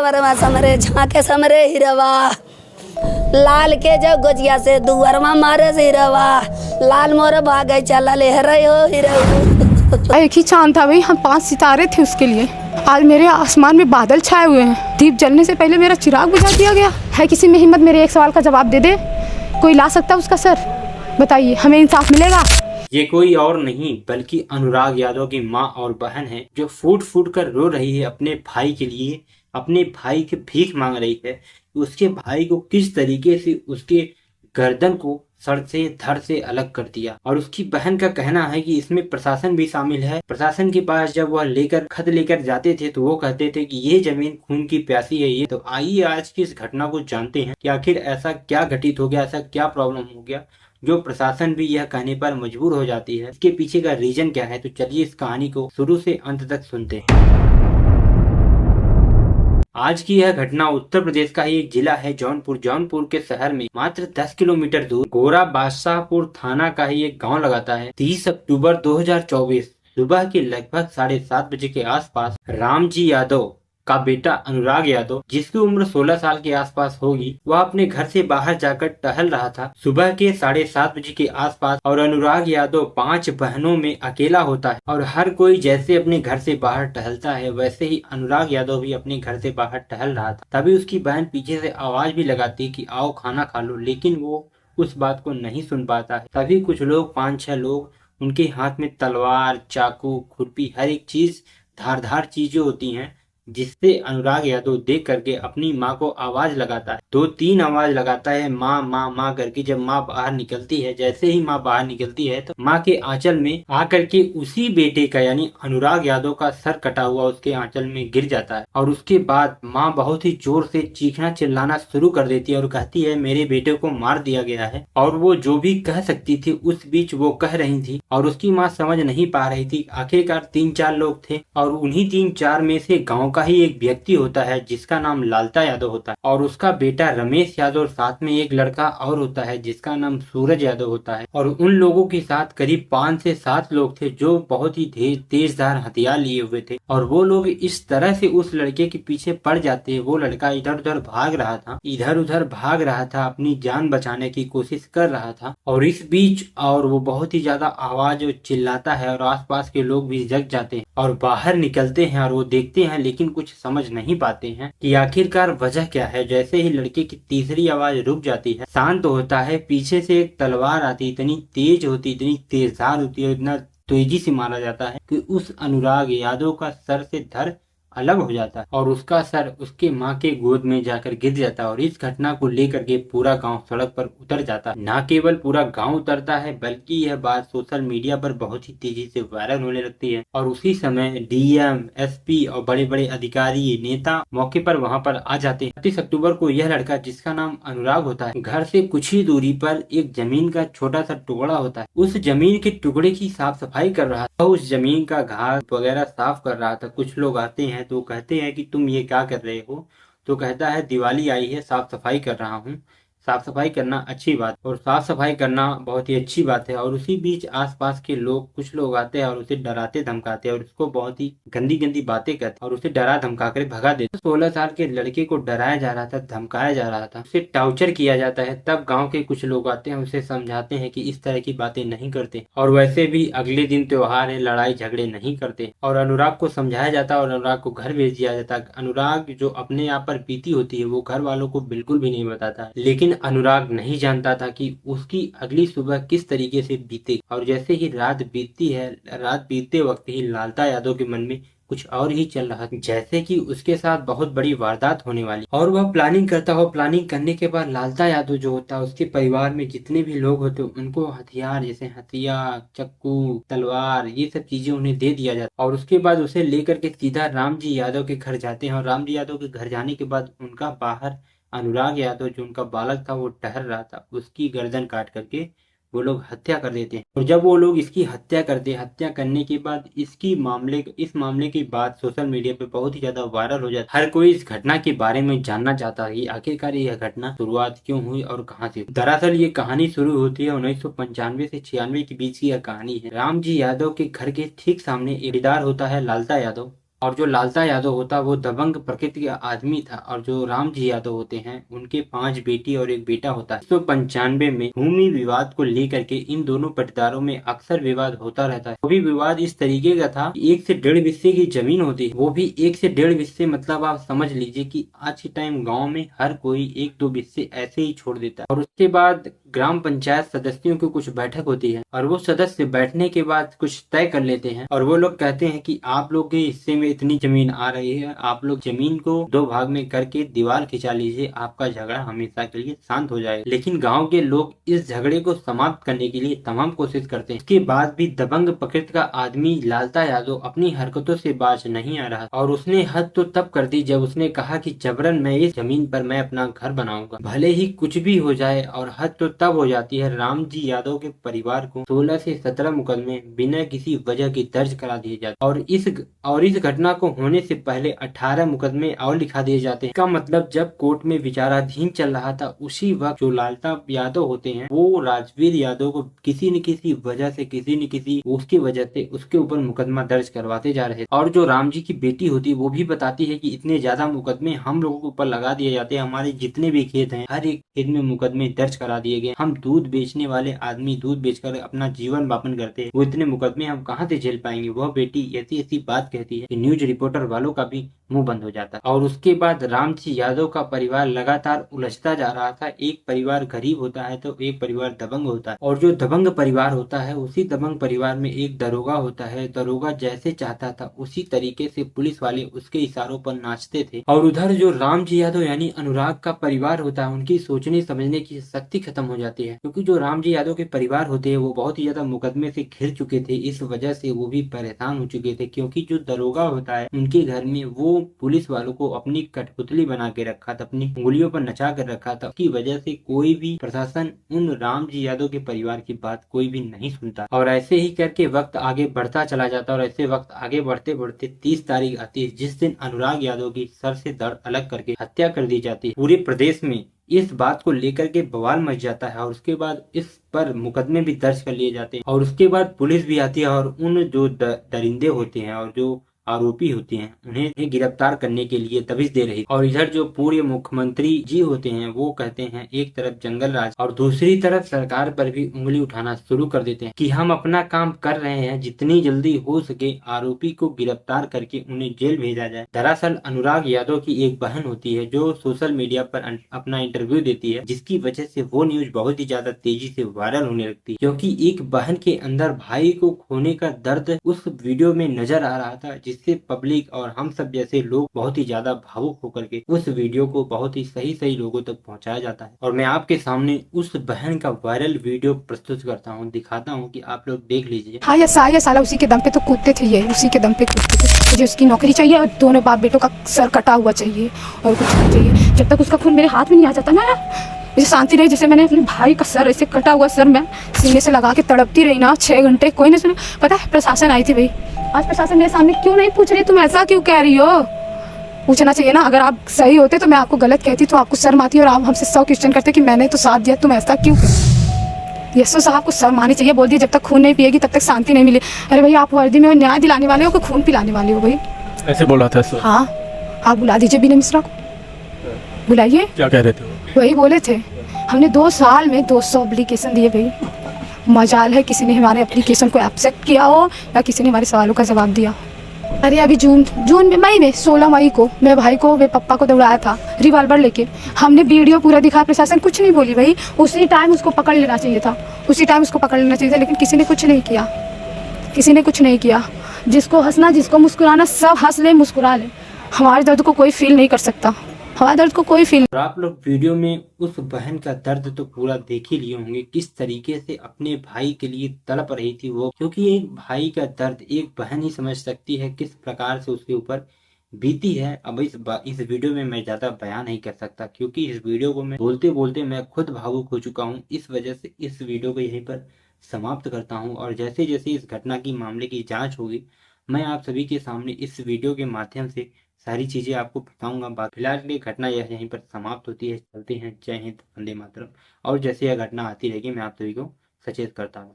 वरमा समरे झाके समरे हिरवा लाल के जब गोजिया से दुवरमा मारे से हिरवा लाल मोर भागे चला ले हरे हो हिरवा। एक ही चांद था भाई, हम 5 सितारे थे उसके लिए। आज मेरे आसमान में बादल छाए हुए हैं, दीप जलने से पहले मेरा चिराग बुझा दिया गया है। किसी में हिम्मत मेरे एक सवाल का जवाब दे दे, कोई ला सकता है उसका सर? बताइए, हमें इंसाफ मिलेगा? ये कोई और नहीं बल्कि अनुराग यादव की माँ और बहन है, जो फूट फूट कर रो रही है अपने भाई के लिए, अपने भाई की भीख मांग रही है। उसके भाई को किस तरीके से उसके गर्दन को सर से धड़ से अलग कर दिया। और उसकी बहन का कहना है कि इसमें प्रशासन भी शामिल है। प्रशासन के पास जब वह खत लेकर जाते थे तो वो कहते थे कि ये जमीन खून की प्यासी है ये। तो आइए आज की इस घटना को जानते हैं कि आखिर ऐसा क्या घटित हो गया, ऐसा क्या प्रॉब्लम हो गया जो प्रशासन भी यह कहने पर मजबूर हो जाती है। इसके पीछे का रीजन क्या है, तो चलिए इस कहानी को शुरू से अंत तक सुनते हैं। आज की यह घटना उत्तर प्रदेश का ही एक जिला है जौनपुर। जौनपुर के शहर में मात्र 10 किलोमीटर दूर गोरा बादशाहपुर थाना का ही एक गांव लगाता है। 30 अक्टूबर 2024 सुबह के लगभग 7:30 बजे के आसपास रामजी यादव का बेटा अनुराग यादव, जिसकी उम्र 16 साल के आसपास होगी, वह अपने घर से बाहर जाकर टहल रहा था सुबह के 7:30 बजे के आसपास। और अनुराग यादव 5 बहनों में अकेला होता है। और हर कोई जैसे अपने घर से बाहर टहलता है वैसे ही अनुराग यादव भी अपने घर से बाहर टहल रहा था। तभी उसकी बहन पीछे से आवाज भी लगाती कि आओ खाना खा लो, लेकिन वो उस बात को नहीं सुन पाता है। तभी कुछ लोग, 5-6 लोग, उनके हाथ में तलवार, चाकू, खुरपी, हर एक चीज, धारदार चीजें होती हैं, जिससे अनुराग यादव देख करके अपनी माँ को आवाज लगाता है। 2-3 आवाज लगाता है, माँ माँ माँ करके। जब माँ बाहर निकलती है, जैसे ही माँ बाहर निकलती है तो माँ के आंचल में आकर के उसी बेटे का यानी अनुराग यादव का सर कटा हुआ उसके आंचल में गिर जाता है। और उसके बाद माँ बहुत ही जोर से चीखना चिल्लाना शुरू कर देती है और कहती है मेरे बेटे को मार दिया गया है। और वो जो भी कह सकती थी उस बीच वो कह रही थी और उसकी माँ समझ नहीं पा रही थी। आखिरकार 3-4 लोग थे और उन्हीं 3-4 में से गाँव का ही एक व्यक्ति होता है जिसका नाम लालता यादव होता है, और उसका बेटा रमेश यादव, और साथ में एक लड़का और होता है जिसका नाम सूरज यादव होता है। और उन लोगों के साथ करीब 5 से 7 लोग थे जो बहुत ही तेजधार हथियार लिए हुए थे। और वो लोग इस तरह से उस लड़के के पीछे पड़ जाते हैं। वो लड़का इधर उधर भाग रहा था, अपनी जान बचाने की कोशिश कर रहा था। और इस बीच और वो बहुत ही ज्यादा आवाज चिल्लाता है और आसपास के लोग भी जग जाते हैं और बाहर निकलते हैं और वो देखते हैं, लेकिन कुछ समझ नहीं पाते हैं कि आखिरकार वजह क्या है। जैसे ही लड़के की तीसरी आवाज रुक जाती है, शांत होता है, पीछे से एक तलवार आती, इतनी तेज होती, इतनी तेजधार होती है, इतना तेजी से मारा जाता है कि उस अनुराग यादव का सर से धड़ अलग हो जाता है और उसका सर उसके माँ के गोद में जाकर गिर जाता है। और इस घटना को लेकर के पूरा गांव सड़क पर उतर जाता है। न केवल पूरा गांव उतरता है बल्कि यह बात सोशल मीडिया पर बहुत ही तेजी से वायरल होने लगती है। और उसी समय डीएम, एसपी और बड़े बड़े अधिकारी, नेता मौके पर वहां पर आ जाते हैं। 30 अक्टूबर को यह लड़का, जिसका नाम अनुराग होता है, घर से कुछ ही दूरी पर एक जमीन का छोटा सा टुकड़ा होता है, उस जमीन के टुकड़े की साफ सफाई कर रहा था। उस जमीन का घास वगैरह साफ कर रहा था। कुछ लोग आते हैं तो कहते हैं कि तुम ये क्या कर रहे हो, तो कहता है दिवाली आई है, साफ सफाई कर रहा हूँ। साफ सफाई करना अच्छी बात, और साफ सफाई करना बहुत ही अच्छी बात है। और उसी बीच आसपास के लोग, कुछ लोग आते हैं और उसे डराते धमकाते हैं और उसको बहुत ही गंदी गंदी बातें करते और उसे डरा धमका कर भगा देते। 16 साल के लड़के को डराया जा रहा था, धमकाया जा रहा था, उसे टॉर्चर किया जाता है। तब गाँव के कुछ लोग आते हैं, उसे समझाते हैं कि इस तरह की बातें नहीं करते और वैसे भी अगले दिन त्योहार है, लड़ाई झगड़े नहीं करते। और अनुराग को समझाया जाता है और अनुराग को घर भेज दिया जाता है। अनुराग जो अपने आप पर बीती होती है वो घर वालों को बिल्कुल भी नहीं बताता, लेकिन अनुराग नहीं जानता था कि उसकी अगली सुबह किस तरीके से बीते। और जैसे ही रात बीतती है, रात बीतते वक्त ही लालता यादव के मन में कुछ और ही चल रहा था, जैसे कि उसके साथ बहुत बड़ी वारदात होने वाली। और वह प्लानिंग करता हो। प्लानिंग करने के बाद लालता यादव जो होता है, उसके परिवार में जितने भी लोग होते उनको हथियार, जैसे हथियार, चक्कू, तलवार, ये सब चीजें उन्हें दे दिया जाता। और उसके बाद उसे लेकर के सीधा रामजी यादव के घर जाते हैं। और रामजी यादव के घर जाने के बाद उनका बाहर अनुराग यादव, जो उनका बालक था, वो टहल रहा था, उसकी गर्दन काट करके वो लोग हत्या कर देते हैं। और जब वो लोग इसकी हत्या करते हैं, हत्या करने के बाद इस मामले की बात सोशल मीडिया पे बहुत ही ज्यादा वायरल हो जाती है। हर कोई इस घटना के बारे में जानना चाहता है कि आखिरकार यह घटना शुरुआत क्यों हुई और कहां से। दरअसल ये कहानी शुरू होती है 1995 से 96 के बीच की यह कहानी है। रामजी यादव के घर के ठीक सामने एक ठेकेदार होता है लालता यादव, और जो लालता यादव होता वो दबंग प्रकृति का आदमी था, और जो राम जी यादव होते हैं उनके 5 बेटी और एक बेटा होता है। 1995 में भूमि विवाद को लेकर के इन दोनों पट्टेदारों में अक्सर विवाद होता रहता है। वो भी विवाद इस तरीके का था, 1 से 1.5 हिस्से की जमीन होती है, वो भी 1 से 1.5 हिस्से, मतलब आप समझ लीजिए कि आज के टाइम गाँव में हर कोई 1-2 हिस्से ऐसे ही छोड़ देता है। और उसके बाद ग्राम पंचायत सदस्यों की कुछ बैठक होती है, और वो सदस्य बैठने के बाद कुछ तय कर लेते हैं, और वो लोग कहते हैं कि आप लोग के हिस्से में इतनी जमीन आ रही है, आप लोग जमीन को 2 भाग में करके दीवार खिंचा लीजिए, आपका झगड़ा हमेशा के लिए शांत हो जाएगा। लेकिन गांव के लोग इस झगड़े को समाप्त करने के लिए तमाम कोशिश करते हैं। इसके बाद भी दबंग प्रकृति का आदमी लालता यादव अपनी हरकतों से बाज नहीं आ रहा, और उसने हद तो तब कर दी जब उसने कहा कि जबरन मैं इस जमीन पर मैं अपना घर बनाऊंगा, भले ही कुछ भी हो जाए। और हद तो तब हो जाती है, राम जी यादव के परिवार को 16 से 17 मुकदमे बिना किसी वजह के दर्ज करा दिए जाते, और इस घटना को होने से पहले 18 मुकदमे और लिखा दिए जाते हैं। इसका मतलब जब कोर्ट में विचाराधीन चल रहा था, उसी वक्त जो लालता यादव होते हैं वो राजवीर यादव को किसी न किसी वजह से, किसी न किसी उसकी वजह से उसके ऊपर मुकदमा दर्ज करवाते जा रहे। और जो राम जी की बेटी होती है वो भी बताती है कि इतने ज्यादा मुकदमे हम लोगों के ऊपर लगा दिए जाते हैं, हमारे जितने भी खेत हैं हर एक खेत में मुकदमे दर्ज करा दिए गए। हम दूध बेचने वाले आदमी दूध बेचकर अपना जीवन यापन करते हैं, वो इतने मुकदमे हम कहाँ से झेल पाएंगे। वह बेटी ऐसी ऐसी बात कहती है कि न्यूज रिपोर्टर वालों का भी मुंह बंद हो जाता है। और उसके बाद राम जी यादव का परिवार लगातार उलझता जा रहा था। एक परिवार गरीब होता है तो एक परिवार दबंग होता है, और जो दबंग परिवार होता है उसी दबंग परिवार में एक दरोगा होता है। दरोगा जैसे चाहता था उसी तरीके से पुलिस वाले उसके इशारों पर नाचते थे। और उधर जो राम जी यादव यानी अनुराग का परिवार होता है, उनकी सोचने समझने की शक्ति खत्म हो जाती है, क्योंकि जो राम जी यादव के परिवार होते हैं वो बहुत ही ज्यादा मुकदमे से घिर चुके थे। इस वजह से वो भी परेशान हो चुके थे, क्योंकि जो दरोगा होता है उनके घर में वो पुलिस वालों को अपनी कठपुतली बना के रखा था, अपनी उंगलियों पर नचा कर रखा था। उसकी वजह से कोई भी प्रशासन उन राम जी यादव के परिवार की बात कोई भी नहीं सुनता। और ऐसे ही करके वक्त आगे बढ़ता चला जाता, और ऐसे वक्त आगे बढ़ते बढ़ते 30 तारीख आती है जिस दिन अनुराग यादव की सर से धड़ अलग करके हत्या कर दी जाती है। पूरे प्रदेश में इस बात को लेकर के बवाल मच जाता है, और उसके बाद इस पर मुकदमे भी दर्ज कर लिए जाते हैं। और उसके बाद पुलिस भी आती है और उन जो दरिंदे होते हैं और जो आरोपी होते हैं उन्हें गिरफ्तार करने के लिए दबिश दे रही। और इधर जो पूर्व मुख्यमंत्री जी होते हैं वो कहते हैं एक तरफ जंगल राज और दूसरी तरफ सरकार पर भी उंगली उठाना शुरू कर देते हैं कि हम अपना काम कर रहे हैं, जितनी जल्दी हो सके आरोपी को गिरफ्तार करके उन्हें जेल भेजा जाए। दरअसल अनुराग यादव की एक बहन होती है जो सोशल मीडिया पर अपना इंटरव्यू देती है, जिसकी वजह से वो न्यूज बहुत ही ज्यादा तेजी से वायरल होने लगती है, क्योंकि एक बहन के अंदर भाई को खोने का दर्द उस वीडियो में नजर आ रहा था, जिससे पब्लिक और हम सब जैसे लोग बहुत ही ज्यादा भावुक होकर के उस वीडियो को बहुत ही सही लोगों तक पहुंचाया जाता है। और मैं आपके सामने उस बहन का वायरल वीडियो प्रस्तुत करता हूं, दिखाता हूं कि आप लोग देख लीजिए। हाँ ये साला उसी के दम पे तो कूदते थे, ये उसी के दम पे कूदते थे। मुझे उसकी नौकरी चाहिए और दोनों बाप बेटों का सर कटा हुआ चाहिए और कुछ नहीं चाहिए। जब तक उसका खून मेरे हाथ में नहीं आ जाता ना, मुझे शांति नहीं। जैसे मैंने अपने भाई का सर ऐसे कटा हुआ सर मैं सीने से लगा के तड़पती रही ना 6 घंटे, कोई नहीं सुना। पता है प्रशासन आई थी भाई, आज प्रशासन मेरे सामने क्यों नहीं पूछ रही, तुम ऐसा क्यों कह रही हो? पूछना चाहिए ना, अगर आप सही होते तो मैं आपको गलत कहती तो आपको शर्म आती और आप हमसे 100 क्वेश्चन करते कि मैंने तो साथ दिया, तुम ऐसा क्यों कर? यशो साहब को शर्म आनी चाहिए। बोल दिए जब तक खून नहीं पिएगी तब तक शांति नहीं मिली। अरे भाई आप वर्दी में न्याय दिलाने वाले हो कि खून पिलाने वाले हो भाई? ऐसे बोल रहा था सर। हाँ आप बुला दीजिए विनय मिश्रा को, बुलाइए। क्या कह रहे थे वो? वही बोले थे हमने 2 साल में 200 एप्लीकेशन दिए भाई। मजाल है किसी ने हमारे एप्लीकेशन को एक्सेप्ट किया हो या किसी ने हमारे सवालों का जवाब दिया। अरे अभी जून में मई में 16 मई को मेरे भाई को मेरे पापा को दौड़ाया था रिवॉल्वर लेके। हमने वीडियो पूरा दिखा, प्रशासन कुछ नहीं बोली भाई। उसी टाइम उसको पकड़ लेना चाहिए था, उसी टाइम उसको पकड़ लेना चाहिए था, लेकिन किसी ने कुछ नहीं किया, किसी ने कुछ नहीं किया। जिसको हंसना जिसको मुस्कुराना सब हंस ले मुस्कुरा ले, हमारे दर्द को कोई फील नहीं कर सकता, हमारे दर्द को कोई फील। और आप लोग वीडियो में उस बहन का दर्द तो पूरा देख ही लिए होंगे, किस तरीके से अपने भाई के लिए तड़प रही थी वो, क्योंकि एक भाई का दर्द एक बहन ही समझ सकती है किस प्रकार से उसके ऊपर बीती है। अब इस वीडियो में मैं ज्यादा बयान नहीं कर सकता, क्योंकि इस वीडियो को मैं बोलते बोलते मैं खुद भावुक हो चुका हूँ। इस वजह से इस वीडियो को यहीं पर समाप्त करता हूँ, और जैसे जैसे इस घटना की मामले की जाँच होगी मैं आप सभी के सामने इस वीडियो के माध्यम से सारी चीजें आपको बताऊंगा। फिलहाल के लिए घटना यह यहीं पर समाप्त होती है। चलते हैं, जय हिंद, वंदे मातरम। और जैसे यह घटना आती रहेगी मैं आप सभी को सचेत करता हूँ।